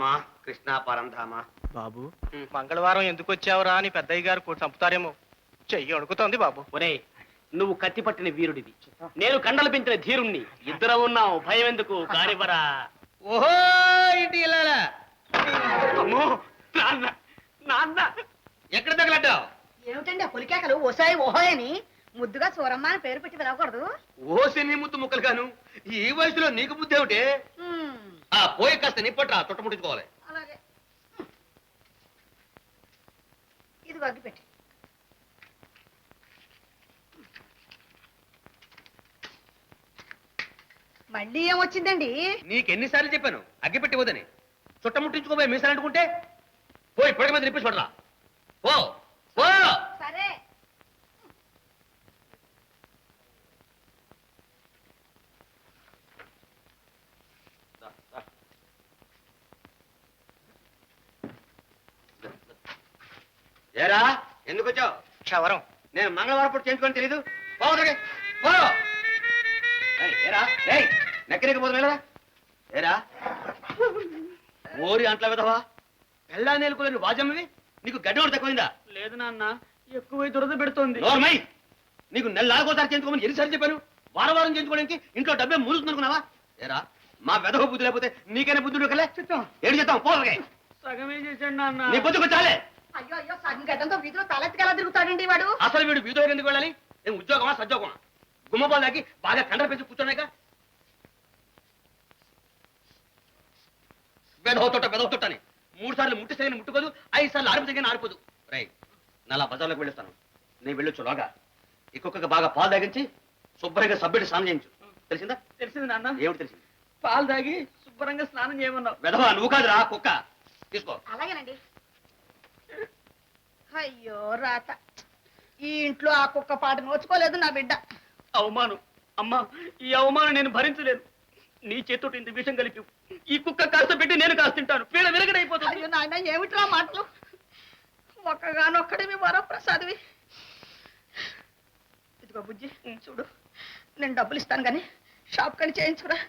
రామ కృష్ణ పరంధామ. బాబు మంగళవారం ఎందుకు వచ్చావురా అని పెద్దయ్య గారు చంపుతారేమో. చెయ్యి అడుగుతోంది బాబు. ఒరే నువ్వు కత్తి పట్టిన వీరుడివి, నేను కండలు పెంచిన ధీరుణ్ణి. ఇద్దరం ఉన్నావు, భయం ఎందుకు? కానివరా. ఓహో ఇంటి వెళ్ళాలా? అమ్మో నాన్న, నాన్న ఎక్కడ తగలడ్డావు? ఏమిటండి ఆ పులికేకలు ఓసాయి ఓహోయని ముద్దుగా సూరమ్మ అని పేరు పెట్టి పిలవకూడదు? ఓసిని ముద్దు ముక్కలు గాను, ఈ వయసులో నీకు బుద్ధి ఏమిటి? ఆ పోయి కాస్త నిప్పట్రా, చుట్టముట్టించుకోవాలి. అలాగే ఇది వగ్గి పెట్టి. మళ్ళీ ఏమొచ్చిందండి? నీకెన్నిసార్లు చెప్పాను అగ్గి పెట్టి వద్దని. చుట్టముట్టించుకోబోయే మీసాలు అంటుకుంటే పోయి పొడి మీద నిప్పి చూడరా. ఓ ఓ సరే ఏరా ఎందుకు వచ్చావు? క్షవరం నేను మంగళవారం పూట చేయించుకొని తెలీదు. పోదగే పో. ఏరా నెక్కరికి పోదు వెళ్ళరా. ఏరా ఓరి అంట్ల విధవా, పెళ్ళా నేలుకోలేని వాజమ్మవి, నీకు గడ్డోడు తక్కువైందా? లేదు నాన్న, ఎక్కువ దురద పెడుతోంది. నోర్మై, నీకు నెలకోసారి చేయించుకోమని ఎన్నిసార్లు చెప్పాను? వారం వారం చేయించుకోవడానికి ఇంట్లో డబ్బే మూలుతుందనుకున్నావా? ఏరా మా వెధవ బుద్ధి లేకపోతే నీకైనా బుద్ధుడు కలే. ఏడు చేద్దాం పోదగే. సగమే చేశాడు నాన్న. నీ బుద్ధికి చాలే. అయ్యో అయ్యో సగం గడ్డంతో వీధిలో తలెత్తికెలా తిరుగుతాడండి వాడు? అసలు వీడు వీధిలోకి ఎందుకు వెళ్ళాలి? నేను ఉద్యోగమా సద్యోగమా? గుమ్మపాలు దాకి బాగా కండలు పెంచి కూర్చున్నాక వెదవుతోటని 3 సార్లు ముట్టి సరిని ముట్టుకోదు, 5 సార్లు ఆరిపి తగిన ఆరిపోదు. రై నలా బజార్లోకి వెళ్ళిస్తాను, నేను వెళ్ళొచ్చులాగా ఈ కుక్కకి బాగా పాలు తాగించి శుభ్రంగా సబ్బెట్టి స్నానం చేయించు. తెలిసిందా? తెలిసింది నాన్న. ఏమిటి తెలిసింది? పాలు తాగి శుభ్రంగా స్నానం చేయమన్నావు. వెధవా నువ్వు కాదురా కుక్క. తీసుకో. అలాగేనండి. అయ్యో రాత, ఈ ఇంట్లో ఆ కుక్క పాట నోచుకోలేదు నా బిడ్డ. అవమానం అమ్మా, ఈ అవమానం నేను భరించలేను. నీ చేతితో ఇంత విషయం కలిపి ఈ కుక్క కాస్త పెట్టి నేను కాస్త తింటాను. పీడ విరగడైపోతుంది. అయ్యో నాయన ఏమిట్రా మాటలు? ఒక్కగానొక్కడివి వరప్రసాదివి. ఇదిగో బుజ్జి చూడు, నేను డబ్బులు ఇస్తాను కానీ షాప్ కని చేయించుకురా.